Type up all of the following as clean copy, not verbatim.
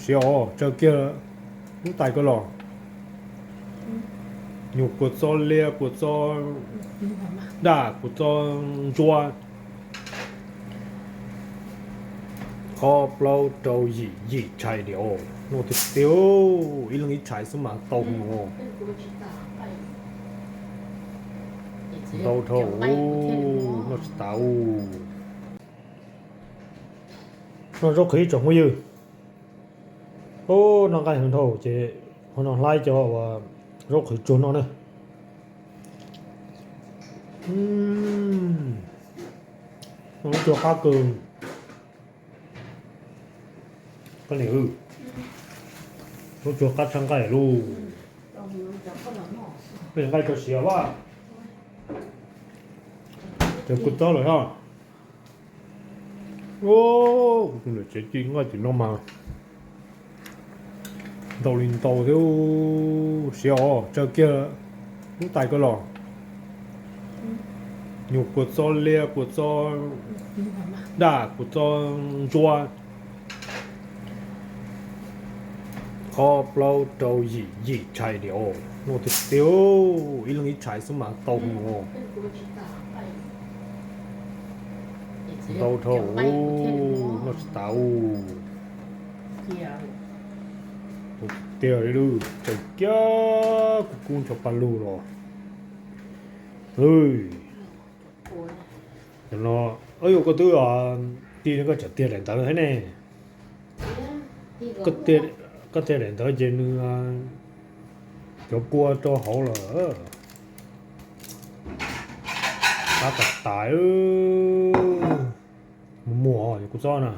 xíu cho kia cũng tại cái lò nhục của cho lia của cho đà của cho chua có bao trâu gì chạy điều nó thực tiêu ý là nghĩ chạy xuống mà tông ngô đâu thôi nó tao nó rất khí trọng như ô nó cái hình thầu chị nó lại cho và rất khí trốn nó này nó cho khá cường cái này nó cho khá sang cái luôn bên cái cho xỉa quá cho cút to rồi ha ô cái này chết chính ngay thì nó mà đầu lên đầu theo xỉa cho kia cũng tại cái lò nhục của cho lia của cho đà của cho chua có bao trâu gì chạy điều nó thực tiêu ý là nghĩ chạy xuống mà tông ngô đâu thôi nó tao tiêu đi luôn chạy kia cũng cho pan lu rồi ơi nó ơi có thứ à đi nó có trả tiền lại tới thế này có tiền lại tới trên cho cua cho hậu là ta tập tải mùa của cho nè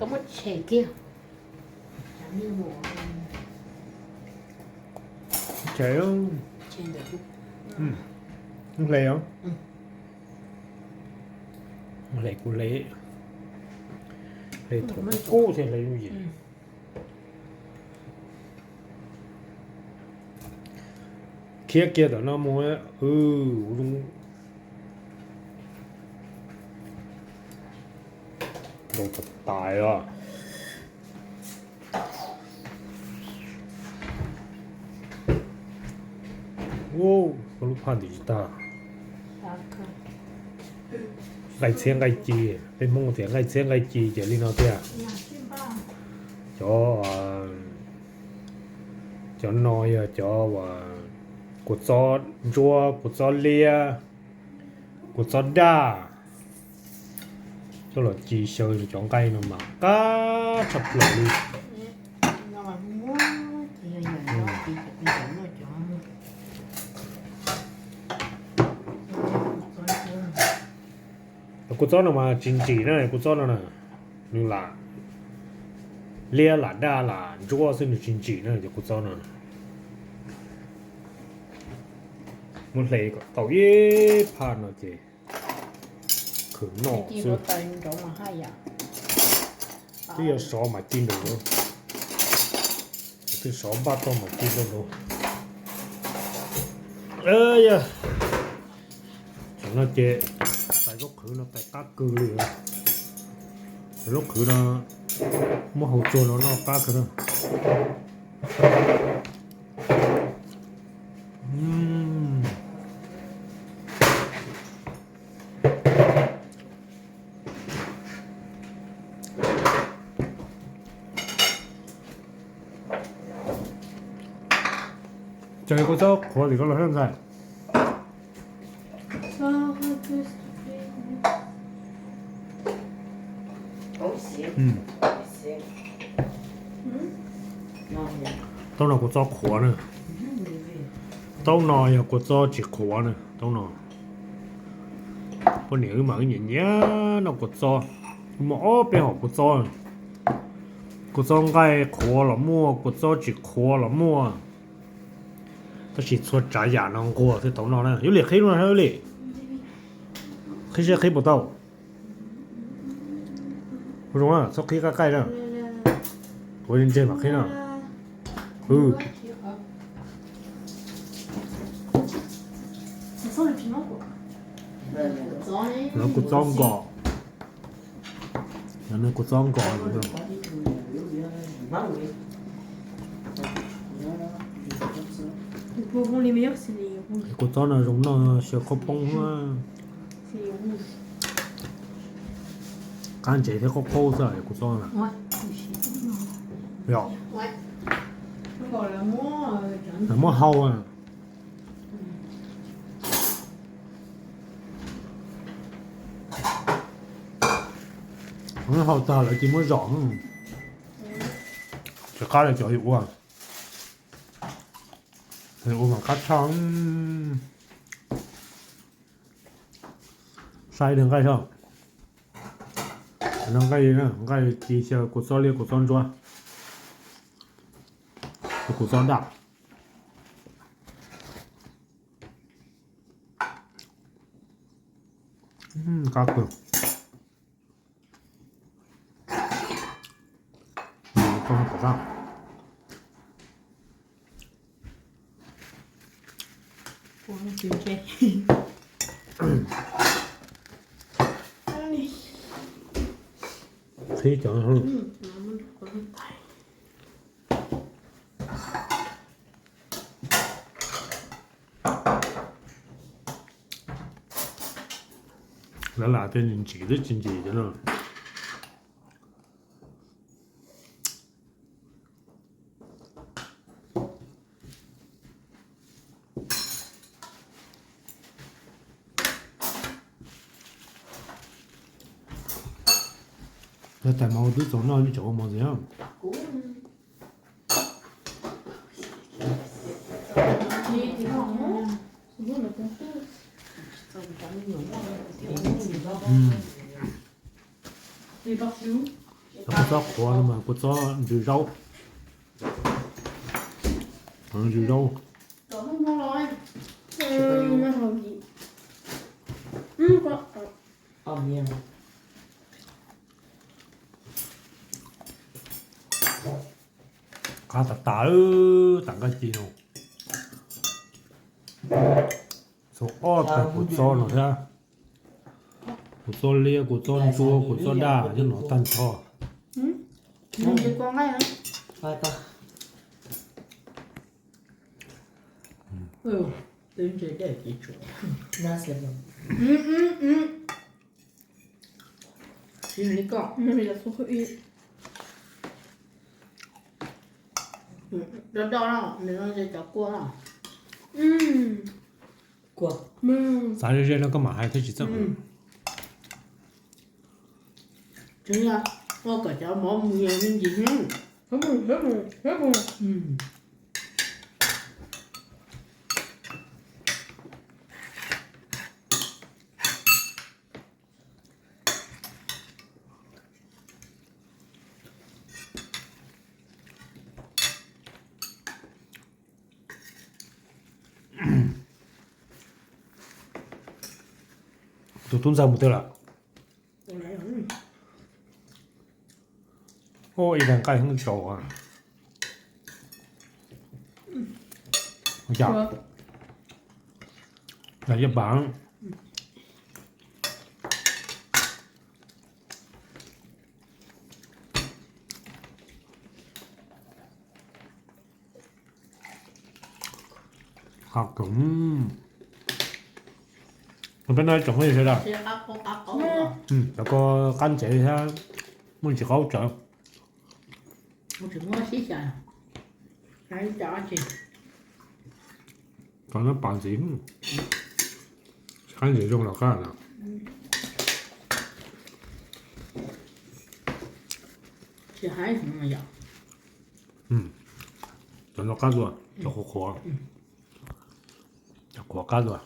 có một trẻ kia như mùa trẻ không trên được không lệ không lệ của lệ thủ cố thì lấy cái gì kia đó nó mua đúng đồ thật tài à ô có lúc pan gì ta gai xiên gai chi bên mông thì gai xiên gai chi chỉ lên nào thế cho nói cho của cho chua của cho lia của cho đa cho là chi sơ thì chọn cây mà cá chập lại đi của cho nó mà chính chỉ này của cho nó nè nhưng là lia là đa là chua xin được chính chỉ này thì của cho nó một lệ có tàu yết pan nó thì khử nọ chứ cái giờ xó mà tin được luôn cái xó ba to mà tin được luôn ơi da nó chê tại gốc khử nó tại cá cừ liền lúc khử nó mua hậu chuột nó cá khử nó 저희 거기서 그걸 이걸로 하는 거야. tao nào có cho khóa nữa tao nào có cho chỉ khóa nữa tao nào con nếu mà cái gì nhá nó có cho mà ở bên họ có cho cái khóa là mua có cho chỉ khóa là mua ta chỉ cho trả giá nó của thì tao nào này yếu liệt khí luôn hay yếu liệt khí sẽ khí bộ tao đúng không sau khi cái cây đó của lên trên mặt khí nào nó cũng trong gọ 有那个装高了的。锅里面有是油，个装那种那小可崩啊，是油。干这些个口子啊，个装啊，我不行。要我那个了我那么好啊，很好打了，这么让，这干了叫一碗，我们家常晒点盖上，能盖呢，盖几下个烧里个装砖，个装大。cá cược không có rau我就这。thấy chẳng hơn là tên nhìn chỉ rất chính trị cho nó那tại màu tứ chỗ nơi chỗ màu gì không Đi bác xíu. nó có chó khóa mà có chó rửa rau rửa rau Đó không ngon rồi. Nó hợp gì? Có. miếng. cá tạt tả tặng cái gì đâu số ót là của chó nó ra của chó lia của chó chua của chó đa cho nó tan thò Mình chỉ con ngay hả? Thôi con. Đến chế để chị chủ. Nó sẽ được. Chị lấy con. Mình là số ít. Đó đó, mình nó sẽ chọc cua đó. Của.啥日那个嘛还可以整Chính là có cả cháu mỏ mùi mình gì hết. Hết rồi. tụi tuấn ra một tiêu là Tôi lấy rồi. ôi đang cay không trổ à dạ là giúp bạn học cũng bên đây trồng cái gì thế nào Sẽ áp ốc.แล้วก็กั้นเจ๋ฮะมันจะเขาเจอ Một chừng hoa xí xà. Hãy cho chị. ตอนนั้นป่านสิงขั้นเจ๋用了干了 Chị hãy không mà dọc. จนเรา干ตัวจะขวจะขว干ตัว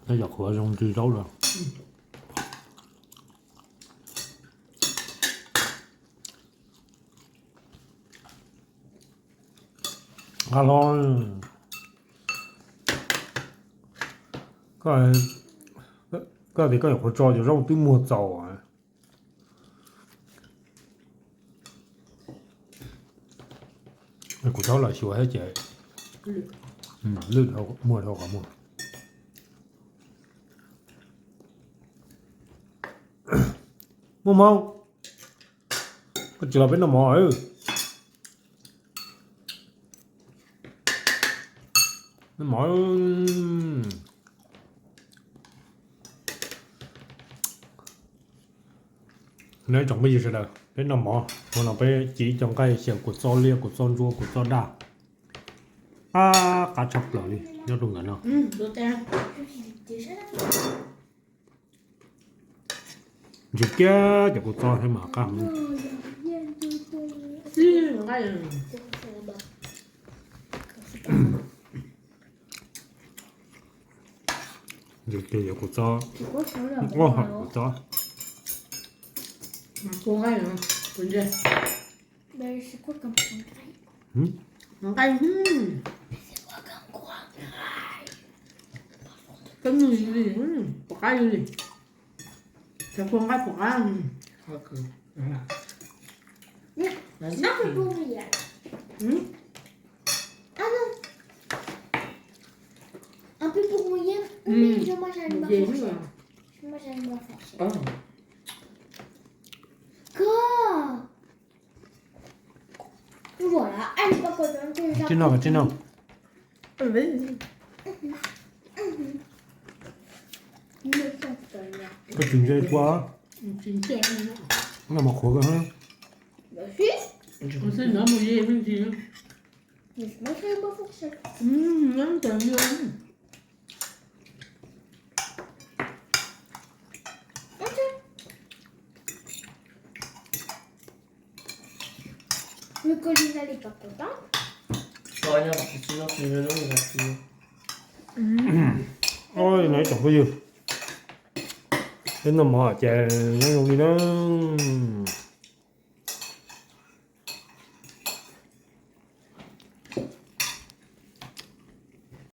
แล้วจะขว用最糟了อร่อยก็你个有个招就肉对莫糟啊ไอ้กูเท่าไหร่ชัวร์ให้เจ๊ลื่นเท่ามั่วเท่ากับมั่วมั่วเมา có chừa bên nó mỏi nó mỏi nếu chọn cái gì sẽ được bên nó mỏ còn nó phải chỉ chọn cái xẻo của son lia của son rua của son đa cá chọc lẩu đi nhớ đúng rồi nào Đồ teo. chỉ kia chỉ của son hay mà cá Xí, một cái rồi. chỉ kia của son Chỉ có số là ô của son Một cái rồi. Quên chưa? Đây c'est quoi comme con graille? Một cái. C'est quoi comme con graille? Cái gì gì? Một cái gì? Cái con cái một cái. Ok. Un peu pour Brian. Ah non. Un peu pour Brian. Mais je mange à une barre Gì fourchette. nữa? Je mange à une barre fourchette. Ờ. Quoi? Voilà, elle est pas contente que j'ai trên nào trên nào me sens pas là. có chuyện gì quá Chính xác nữa. nó là một khổ cơ hả Bah si. Con xin nói một gì bên gì nữa. Mais je mange à une barre fourchette. Nó tưởng như Ok. Mais Colline, elle est pas contente. Thôi nha, bạn xin nó thì nó người gặp thì ôi nãy chọn cái gì đến nó mỏ chè nó dùng gì đó